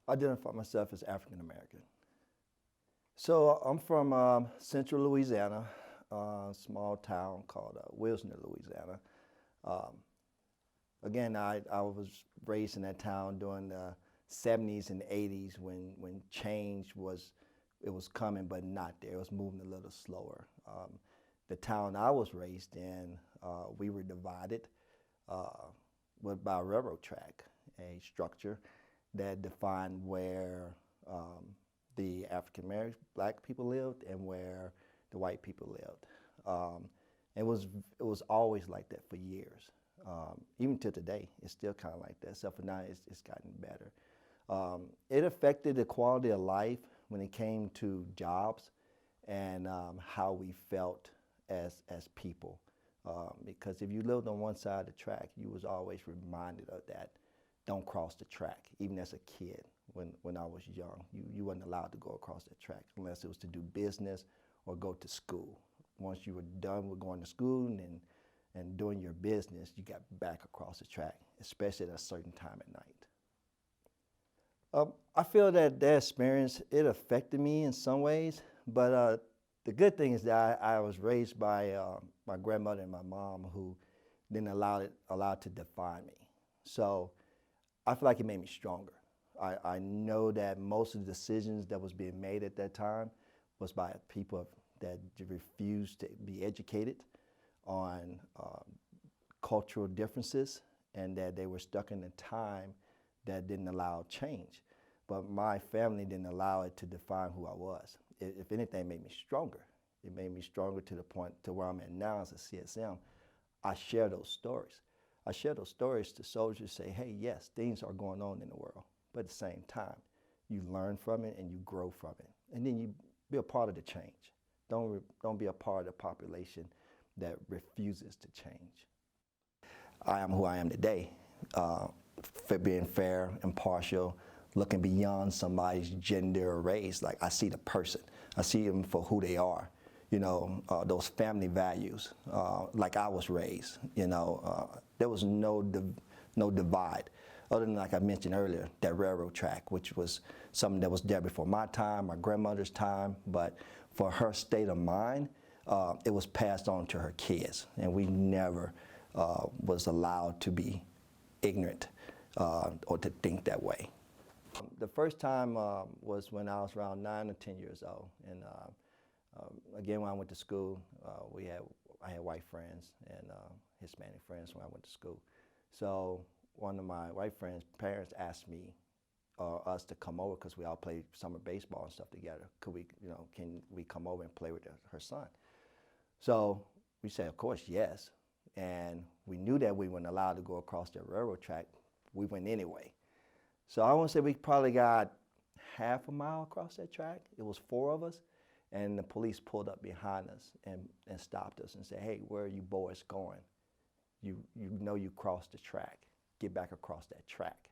identify myself as African American. So I'm from central Louisiana, small town called Wilson, Louisiana. Um, Again, I was raised in that town during the 70s and 80s when change was coming, but not there. It was moving a little slower. The town I was raised in, we were divided uh, by a railroad track, a structure that defined where the African American black people lived and where the white people lived. It was always like that for years. Even to today, it's still kind of like that, except for now it's gotten better. It affected the quality of life when it came to jobs and how we felt as people. Because if you lived on one side of the track, you was always reminded of that. Don't cross the track. Even as a kid, when I was young, you wasn't allowed to go across that track unless it was to do business or go to school. Once you were done with going to school and doing your business, you got back across the track, especially at a certain time at night. I feel that experience, it affected me in some ways, but the good thing is that I was raised by my grandmother and my mom who didn't allow it to define me. So I feel like it made me stronger. I know that most of the decisions that was being made at that time was by people that refused to be educated on cultural differences and that they were stuck in a time that didn't allow change. But my family didn't allow it to define who I was. If anything, it made me stronger. It made me stronger to the point to where I'm at now as a CSM. I share those stories. I share those stories to soldiers say, hey, yes, things are going on in the world, but at the same time, you learn from it and you grow from it. And then you be a part of the change. Don't be a part of the population that refuses to change. I am who I am today, for being fair, impartial, looking beyond somebody's gender or race. Like, I see the person. I see them for who they are. You know, those family values, like I was raised, you know, there was no divide. Other than, like I mentioned earlier, that railroad track, which was something that was there before my time, my grandmother's time, but for her state of mind, it was passed on to her kids, and we never was allowed to be ignorant or to think that way. The first time was when I was around 9 or 10 years old, and again, when I went to school, I had white friends and Hispanic friends when I went to school. So one of my white friends' parents asked me, us to come over because we all played summer baseball and stuff together. Can we come over and play with her son? So we said, of course, yes. And we knew that we weren't allowed to go across the railroad track. We went anyway. So I want to say we probably got half a mile across that track. It was 4 of us. And the police pulled up behind us and stopped us and said, hey, where are you boys going? You know you crossed the track. Get back across that track.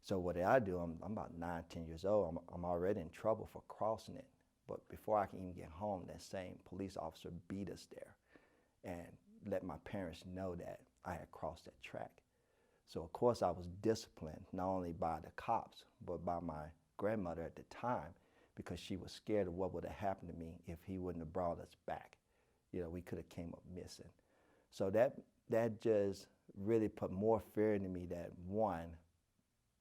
So what did I do? I'm about 9, 10 years old. I'm already in trouble for crossing it. But before I can even get home, that same police officer beat us there and let my parents know that I had crossed that track. So of course I was disciplined, not only by the cops, but by my grandmother at the time, because she was scared of what would have happened to me if he wouldn't have brought us back. You know, we could have came up missing. So that just really put more fear into me that, one,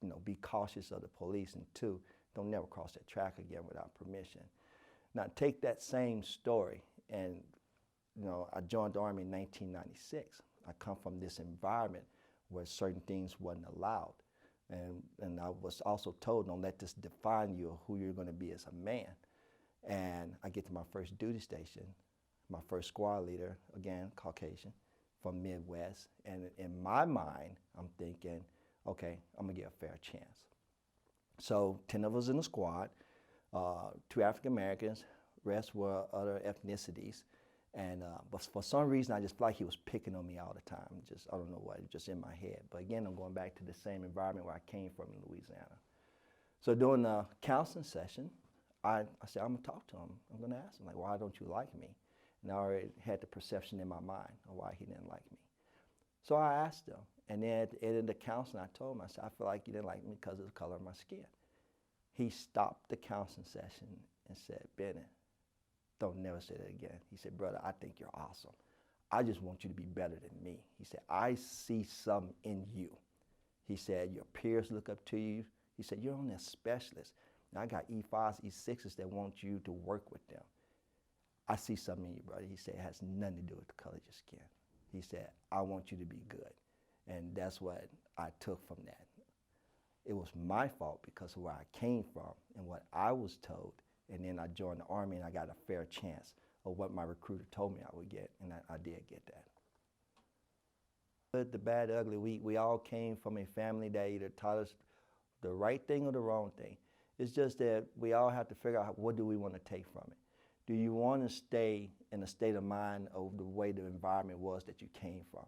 you know, be cautious of the police, and 2, don't never cross that track again without permission. Now take that same story, and you know, I joined the Army in 1996. I come from this environment where certain things wasn't allowed. And I was also told, don't let this define you or who you're going to be as a man. And I get to my first duty station, my first squad leader, again, Caucasian, from Midwest. And in my mind, I'm thinking, okay, I'm going to get a fair chance. So 10 of us in the squad, 2 African Americans, rest were other ethnicities. And but for some reason, I just felt like he was picking on me all the time. I don't know what, just in my head. But again, I'm going back to the same environment where I came from in Louisiana. So during the counseling session, I said, I'm going to talk to him. I'm going to ask him, like, why don't you like me? And I already had the perception in my mind of why he didn't like me. So I asked him. And then at the end of the counseling, I told him, I said, I feel like you didn't like me because of the color of my skin. He stopped the counseling session and said, Bennett, don't never say that again. He said, brother, I think you're awesome. I just want you to be better than me. He said, I see something in you. He said, your peers look up to you. He said, you're only a specialist. Now I got E5s, E6s that want you to work with them. I see something in you, brother. He said, it has nothing to do with the color of your skin. He said, I want you to be good. And that's what I took from that. It was my fault because of where I came from and what I was told. And then I joined the Army and I got a fair chance of what my recruiter told me I would get, and I did get that. But the bad, ugly, we all came from a family that either taught us the right thing or the wrong thing. It's just that we all have to figure out what do we want to take from it. Do you want to stay in a state of mind of the way the environment was that you came from?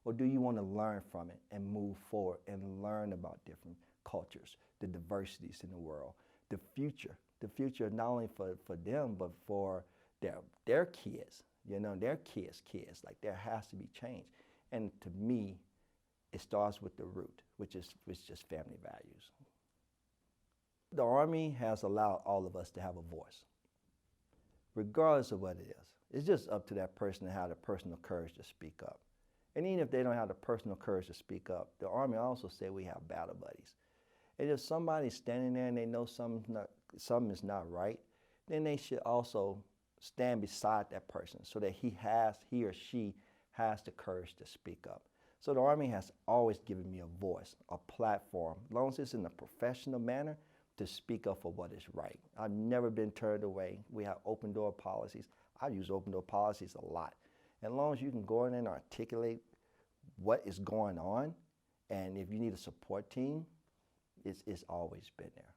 Or do you want to learn from it and move forward and learn about different cultures, the diversities in the world, the future not only for them, but for their kids, their kids. Like there has to be change. And to me, it starts with the root, which is just family values. The Army has allowed all of us to have a voice, regardless of what it is. It's just up to that person to have the personal courage to speak up. And even if they don't have the personal courage to speak up, the Army also said we have battle buddies. And if somebody's standing there and they know something is not right, then they should also stand beside that person so that he or she has the courage to speak up. So the Army has always given me a voice, a platform, as long as it's in a professional manner, to speak up for what is right. I've never been turned away. We have open door policies. I use open door policies a lot. As long as you can go in and articulate what is going on, and if you need a support team, it's always been there.